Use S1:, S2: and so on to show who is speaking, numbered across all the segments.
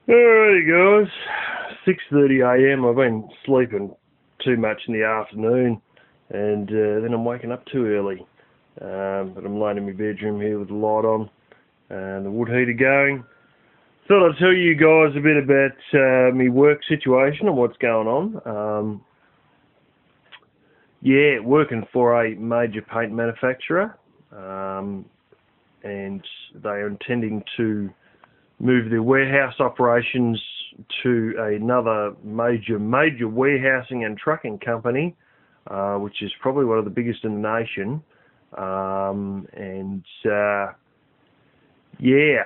S1: Alrighty guys, 6:30 a.m. I've been sleeping too much in the afternoon, and then I'm waking up too early. But I'm laying in my bedroom here with the light on and the wood heater going. Thought I'd tell you guys a bit about my work situation and what's going on. Yeah, working for a major paint manufacturer, and they are intending to move their warehouse operations to another major warehousing and trucking company, which is probably one of the biggest in the nation. Yeah.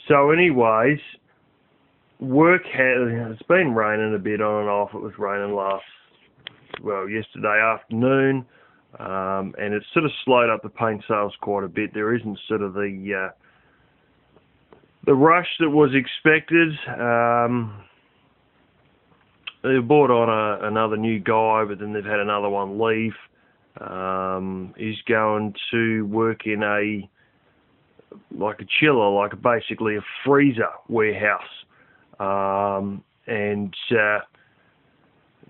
S1: So anyways, it's been raining a bit on and off. It was raining yesterday afternoon, and it's sort of slowed up the paint sales quite a bit. There isn't sort of the rush that was expected. They brought on another new guy, but then they've had another one leave. He's going to work in a chiller, basically a freezer warehouse. And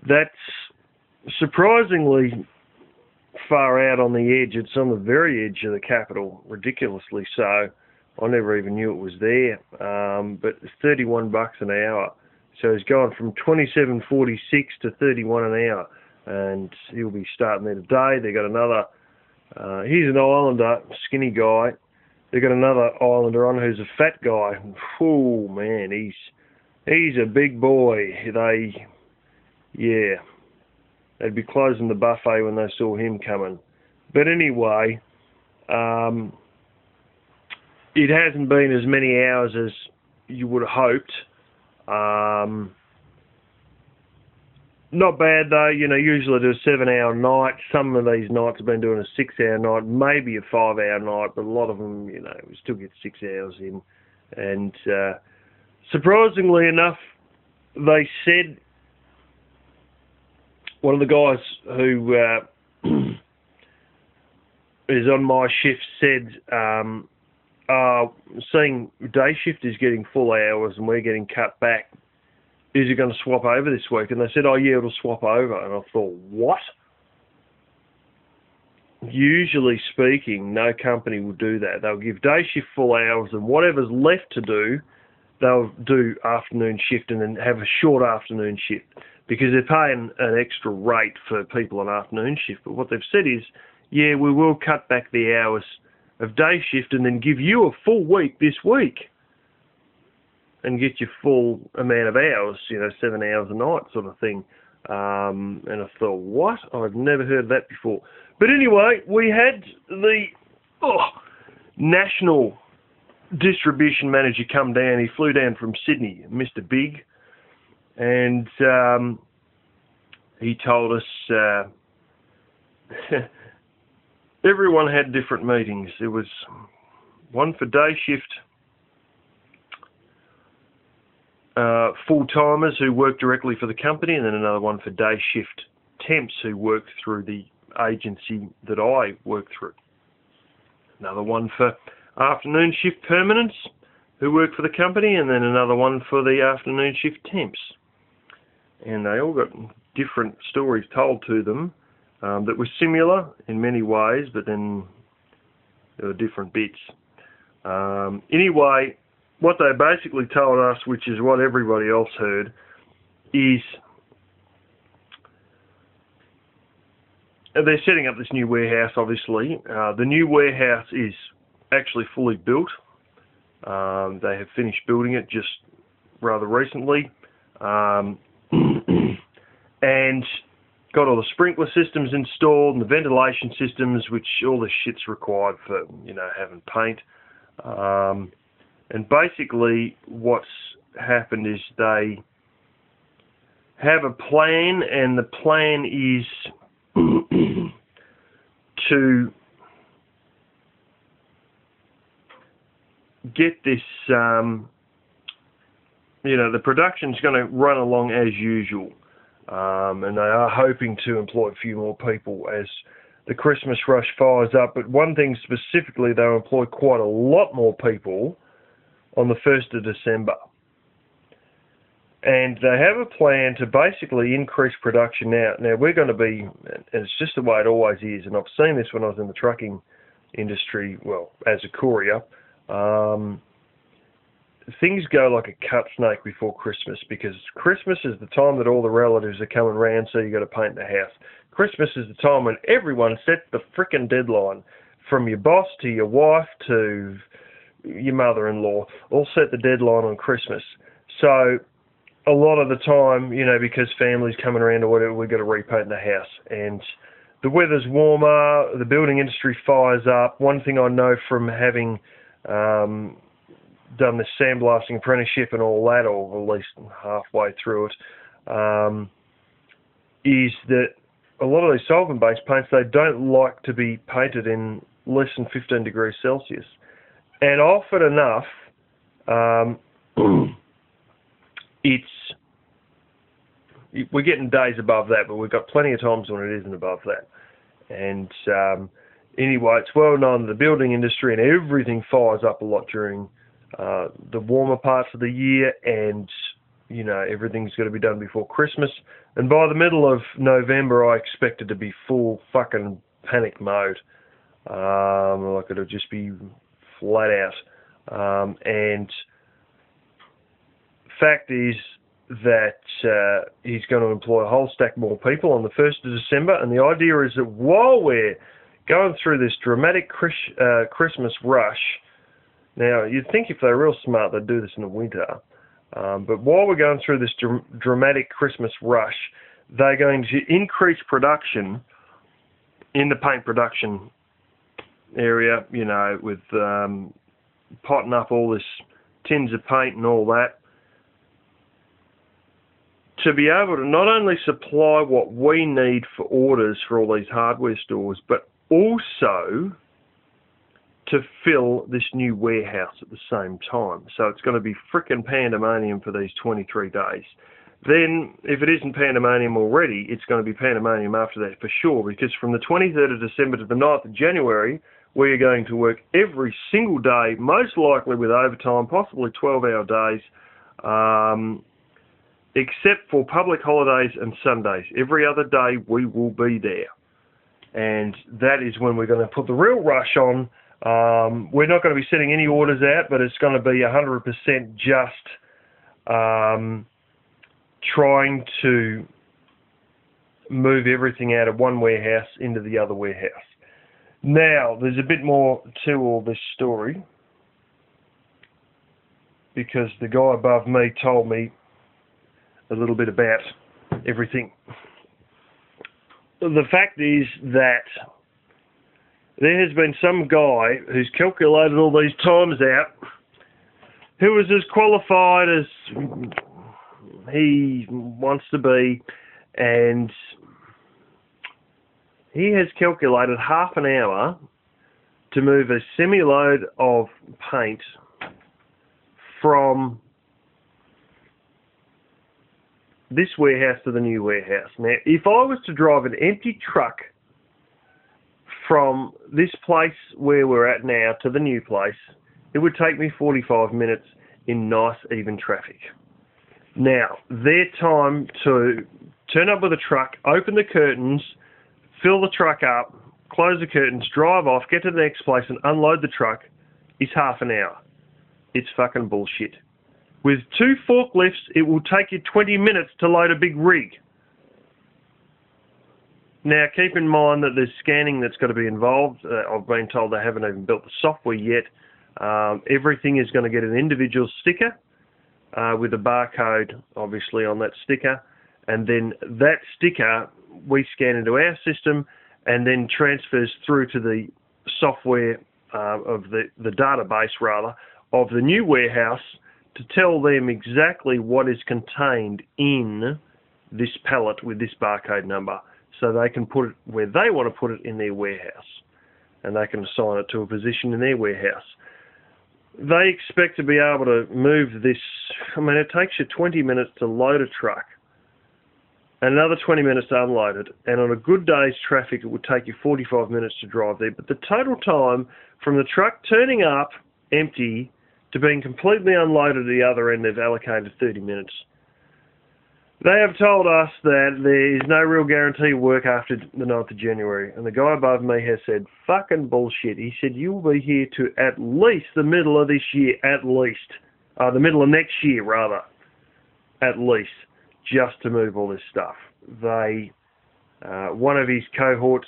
S1: that's surprisingly far out on the edge. It's on the very edge of the capital, ridiculously so. I never even knew it was there. But it's $31 an hour. So he's gone from $27.46 to $31 an hour. And he'll be starting there today. They got another, he's an Islander, skinny guy. They got another Islander on who's a fat guy. Oh man, he's a big boy. They'd be closing the buffet when they saw him coming. But anyway, it hasn't been as many hours as you would have hoped. Not bad though, usually I do a 7-hour night. Some of these nights I've been doing a 6-hour night, maybe a 5-hour night, but a lot of them, we still get 6 hours in. And surprisingly enough, they said, one of the guys who is on my shift said, seeing day shift is getting full hours and we're getting cut back. Is it going to swap over this week? And they said, oh yeah, it'll swap over. And I thought, what? Usually speaking, no company will do that. They'll give day shift full hours, and whatever's left to do, they'll do afternoon shift and then have a short afternoon shift, because they're paying an extra rate for people on afternoon shift. But what they've said is, yeah, we will cut back the hours of day shift and then give you a full week this week and get your full amount of hours, 7 hours a night sort of thing. And I thought, what? I've never heard of that before. But anyway, we had the national distribution manager come down. He flew down from Sydney, Mr. Big, and he told us everyone had different meetings. There was one for day shift, full-timers who work directly for the company, and then another one for day shift temps who work through the agency that I work through. Another one for afternoon shift permanents who work for the company, and then another one for the afternoon shift temps. And they all got different stories told to them that were similar in many ways, but then there were different bits. Anyway, what they basically told us, which is what everybody else heard, is they're setting up this new warehouse, obviously. The new warehouse is actually fully built. They have finished building it just rather recently. And got all the sprinkler systems installed and the ventilation systems, which all the shit's required for, having paint. And basically what's happened is they have a plan, and the plan is to get this, the production's going to run along as usual. And they are hoping to employ a few more people as the Christmas rush fires up. But one thing specifically, they'll employ quite a lot more people on the 1st of December. And they have a plan to basically increase production now. Now, we're going to be, and it's just the way it always is, and I've seen this when I was in the trucking industry, well, as a courier, things go like a cut snake before Christmas, because Christmas is the time that all the relatives are coming round, so you got to paint the house. Christmas is the time when everyone sets the frickin' deadline, from your boss to your wife to your mother-in-law, all set the deadline on Christmas. So a lot of the time, you know, because family's coming around or whatever, we've got to repaint the house. And the weather's warmer, the building industry fires up. One thing I know from having done the sandblasting apprenticeship and all that, or at least halfway through it, is that a lot of these solvent-based paints, they don't like to be painted in less than 15 degrees Celsius. And often enough, we're getting days above that, but we've got plenty of times when it isn't above that. And anyway, it's well known that the building industry and everything fires up a lot during the warmer parts of the year, and you know, everything's got to be done before Christmas. And by the middle of November, I expect it to be full fucking panic mode. Like it'll just be flat out. And fact is that he's going to employ a whole stack more people on the 1st of December. And the idea is that while we're going through this dramatic Christmas rush, now you'd think if they're real smart, they'd do this in the winter. But while we're going through this dramatic Christmas rush, they're going to increase production in the paint production area, you know, with potting up all this tins of paint and all that, to be able to not only supply what we need for orders for all these hardware stores, but also to fill this new warehouse at the same time. So it's going to be frickin' pandemonium for these 23 days. Then, if it isn't pandemonium already, it's going to be pandemonium after that for sure, because from the 23rd of December to the 9th of January, we are going to work every single day, most likely with overtime, possibly 12-hour days, except for public holidays and Sundays. Every other day we will be there. And that is when we're going to put the real rush on. We're not going to be sending any orders out, but it's going to be 100% just trying to move everything out of one warehouse into the other warehouse. Now, there's a bit more to all this story, because the guy above me told me a little bit about everything. The fact is that there has been some guy who's calculated all these times out, who is as qualified as he wants to be, and he has calculated half an hour to move a semi-load of paint from this warehouse to the new warehouse. Now, if I was to drive an empty truck from this place where we're at now to the new place, it would take me 45 minutes in nice, even traffic. Now, their time to turn up with a truck, open the curtains, fill the truck up, close the curtains, drive off, get to the next place and unload the truck is half an hour. It's fucking bullshit. With 2 forklifts, it will take you 20 minutes to load a big rig. Now, keep in mind that there's scanning that's got to be involved. I've been told they haven't even built the software yet. Everything is going to get an individual sticker with a barcode, obviously, on that sticker. And then that sticker we scan into our system and then transfers through to the software of the database, rather, of the new warehouse to tell them exactly what is contained in this pallet with this barcode number, so they can put it where they want to put it in their warehouse, and they can assign it to a position in their warehouse. They expect to be able to move this. I mean, it takes you 20 minutes to load a truck, another 20 minutes to unload it, and on a good day's traffic, it would take you 45 minutes to drive there. But the total time from the truck turning up empty to being completely unloaded at the other end, they've allocated 30 minutes. They have told us that there is no real guarantee of work after the 9th of January. And the guy above me has said, fucking bullshit. He said, you will be here to at least the middle of this year, at least. The middle of next year, rather. At least. Just to move all this stuff. One of his cohorts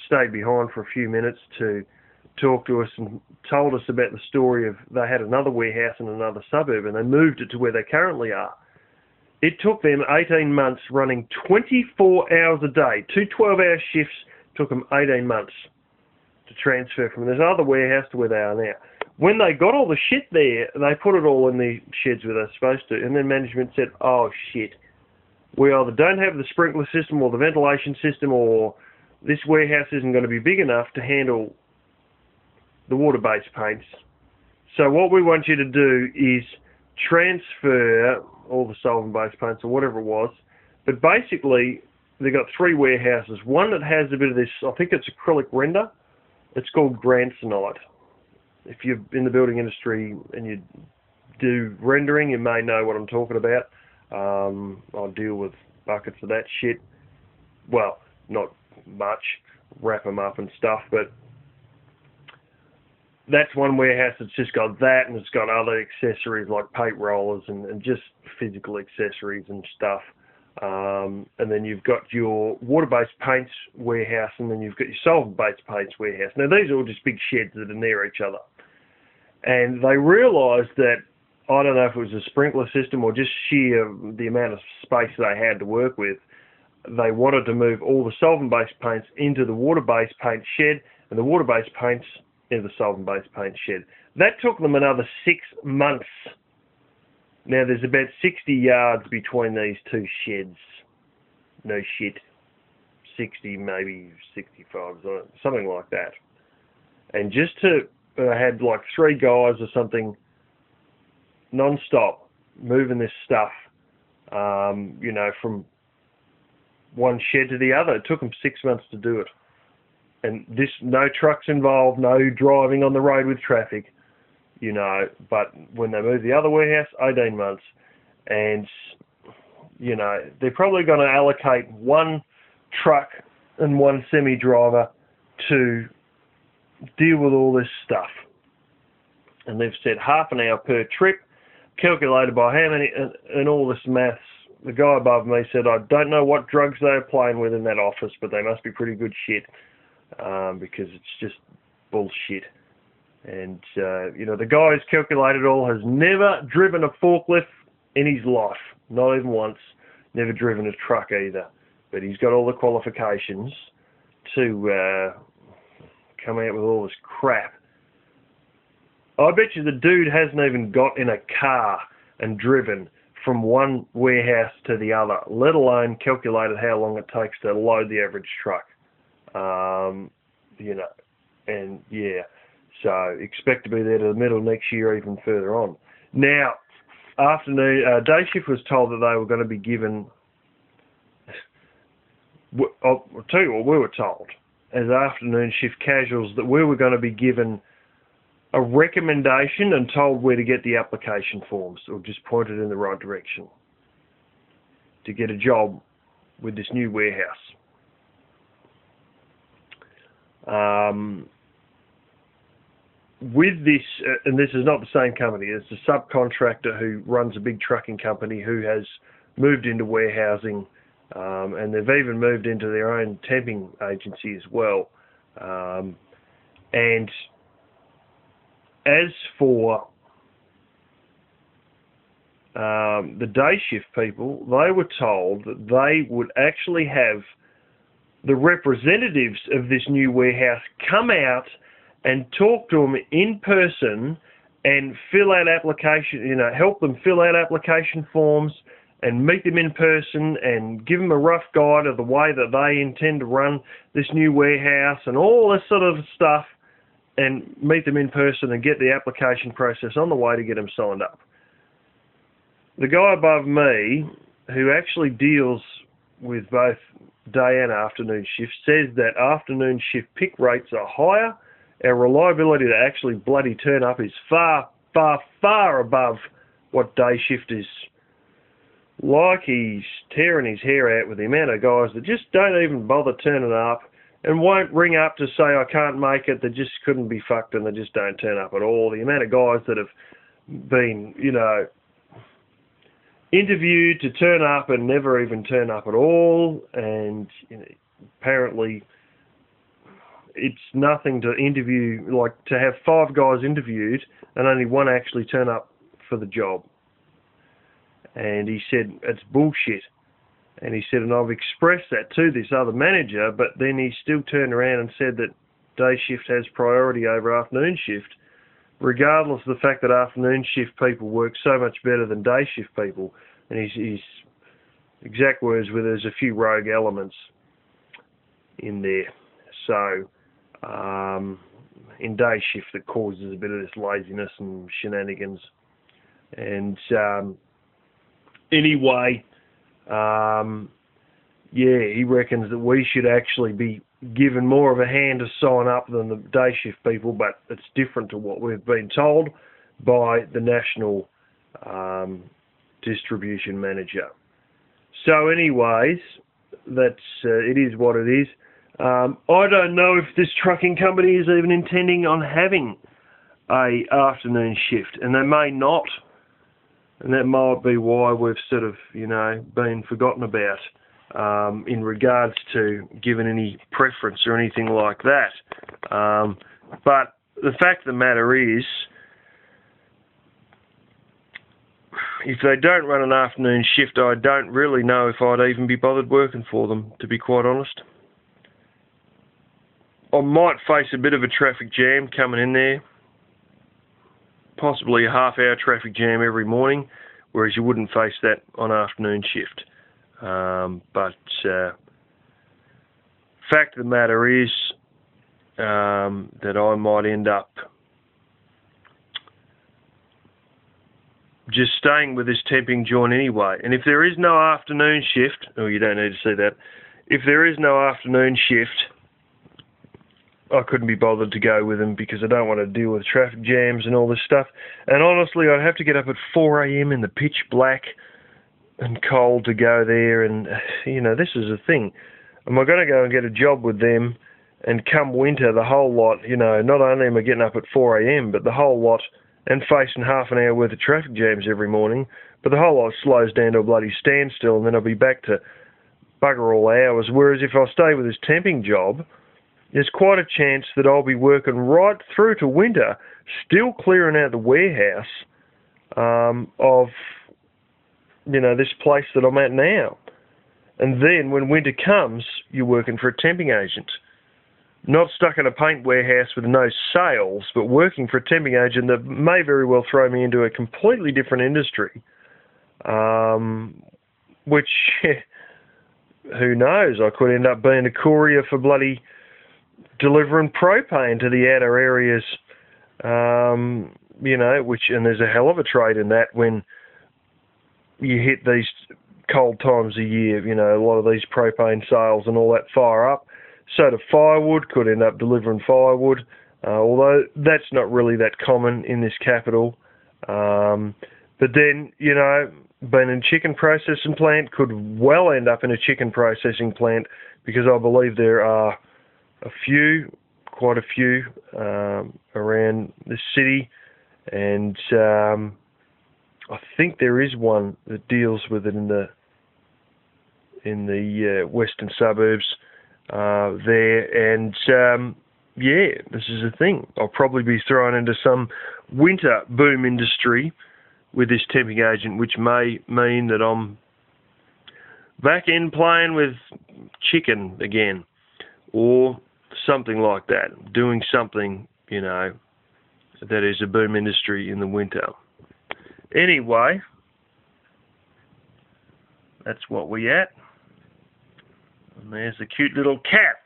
S1: stayed behind for a few minutes to talk to us and told us about the story of they had another warehouse in another suburb and they moved it to where they currently are. It took them 18 months running 24 hours a day. 2 12-hour shifts took them 18 months to transfer from this other warehouse to where they are now. When they got all the shit there, they put it all in the sheds where they're supposed to, and then management said, oh shit, we either don't have the sprinkler system or the ventilation system, or this warehouse isn't going to be big enough to handle the water-based paints. So what we want you to do is transfer all the solvent-based paints or whatever it was, but basically they've got 3 warehouses. One that has a bit of this, I think it's acrylic render. It's called Gransonite. If you're in the building industry and you do rendering, you may know what I'm talking about. I deal with buckets of that shit. Well, not much, wrap them up and stuff, but that's one warehouse that's just got that, and it's got other accessories like paint rollers and just physical accessories and stuff. And then you've got your water-based paints warehouse, and then you've got your solvent-based paints warehouse. Now, these are all just big sheds that are near each other. And they realised that, I don't know if it was a sprinkler system or just sheer the amount of space they had to work with, they wanted to move all the solvent-based paints into the water-based paint shed and the water-based paints into the solvent-based paint shed. That took them another 6 months. Now, there's about 60 yards between these 2 sheds. No shit. 60, maybe 65, something like that. And just to, had like 3 guys or something non-stop moving this stuff, from one shed to the other. It took them 6 months to do it. And this, no trucks involved, no driving on the road with traffic, but when they move the other warehouse, 18 months. And, they're probably going to allocate 1 truck and 1 semi-driver to deal with all this stuff. And they've said half an hour per trip, calculated by how many, and all this maths. The guy above me said, I don't know what drugs they're playing with in that office, but they must be pretty good shit, because it's just bullshit. And, the guy who's calculated all has never driven a forklift in his life, not even once, never driven a truck either. But he's got all the qualifications to come out with all this crap. I bet you the dude hasn't even got in a car and driven from one warehouse to the other, let alone calculated how long it takes to load the average truck. And yeah, so expect to be there to the middle of next year, even further on. Now, day shift was told that they were going to be given, I'll tell you what we were told, as afternoon shift casuals, that we were going to be given a recommendation and told where to get the application forms, or just pointed in the right direction to get a job with this new warehouse. With this, and this is not the same company, it's a subcontractor who runs a big trucking company who has moved into warehousing, and they've even moved into their own temping agency as well. And as for the day shift people, they were told that they would actually have the representatives of this new warehouse come out and talk to them in person and fill out application, help them fill out application forms and meet them in person and give them a rough guide of the way that they intend to run this new warehouse and all this sort of stuff, and meet them in person and get the application process on the way to get them signed up. The guy above me, who actually deals with both day and afternoon shifts, says that afternoon shift pick rates are higher. Our reliability to actually bloody turn up is far far, far above what day shift is. Like he's tearing his hair out with the amount of guys that just don't even bother turning up and won't ring up to say I can't make it. They just couldn't be fucked and they just don't turn up at all. The amount of guys that have been, interviewed to turn up and never even turn up at all, and apparently it's nothing to interview, like to have 5 guys interviewed and only one actually turn up for the job. And he said, it's bullshit. And he said, and I've expressed that to this other manager, but then he still turned around and said that day shift has priority over afternoon shift, regardless of the fact that afternoon shift people work so much better than day shift people. And his exact words were, there's a few rogue elements in there. So, in day shift that causes a bit of this laziness and shenanigans. And anyway, he reckons that we should actually be given more of a hand to sign up than the day shift people, but it's different to what we've been told by the national distribution manager. So anyways, that's it is what it is. I don't know if this trucking company is even intending on having a afternoon shift, and they may not. And that might be why we've sort of, been forgotten about in regards to giving any preference or anything like that. But the fact of the matter is, if they don't run an afternoon shift, I don't really know if I'd even be bothered working for them, to be quite honest. I might face a bit of a traffic jam coming in there. Possibly a half-hour traffic jam every morning, whereas you wouldn't face that on afternoon shift. But fact of the matter is that I might end up just staying with this temping joint anyway. And if there is no afternoon shift, you don't need to see that. If there is no afternoon shift, I couldn't be bothered to go with them because I don't want to deal with traffic jams and all this stuff. And honestly, I'd have to get up at 4 a.m. in the pitch black and cold to go there. And, this is the thing. Am I going to go and get a job with them and come winter, the whole lot, not only am I getting up at 4 a.m., but the whole lot and facing half an hour worth of traffic jams every morning, but the whole lot slows down to a bloody standstill and then I'll be back to bugger all hours. Whereas if I stay with this temping job, there's quite a chance that I'll be working right through to winter, still clearing out the warehouse of, this place that I'm at now. And then when winter comes, you're working for a temping agent. Not stuck in a paint warehouse with no sales, but working for a temping agent that may very well throw me into a completely different industry. Which, who knows, I could end up being a courier for bloody delivering propane to the outer areas, and there's a hell of a trade in that when you hit these cold times of year, a lot of these propane sales and all that fire up. So the firewood, could end up delivering firewood, although that's not really that common in this capital. But then, being in a chicken processing plant, could well end up in a chicken processing plant because I believe there are quite a few around the city, and I think there is one that deals with it in the western suburbs there. And this is the thing. I'll probably be thrown into some winter boom industry with this temping agent, which may mean that I'm back in playing with chicken again, or something like that, doing something, that is a boom industry in the winter. Anyway, that's what we at. And there's a cute little cat.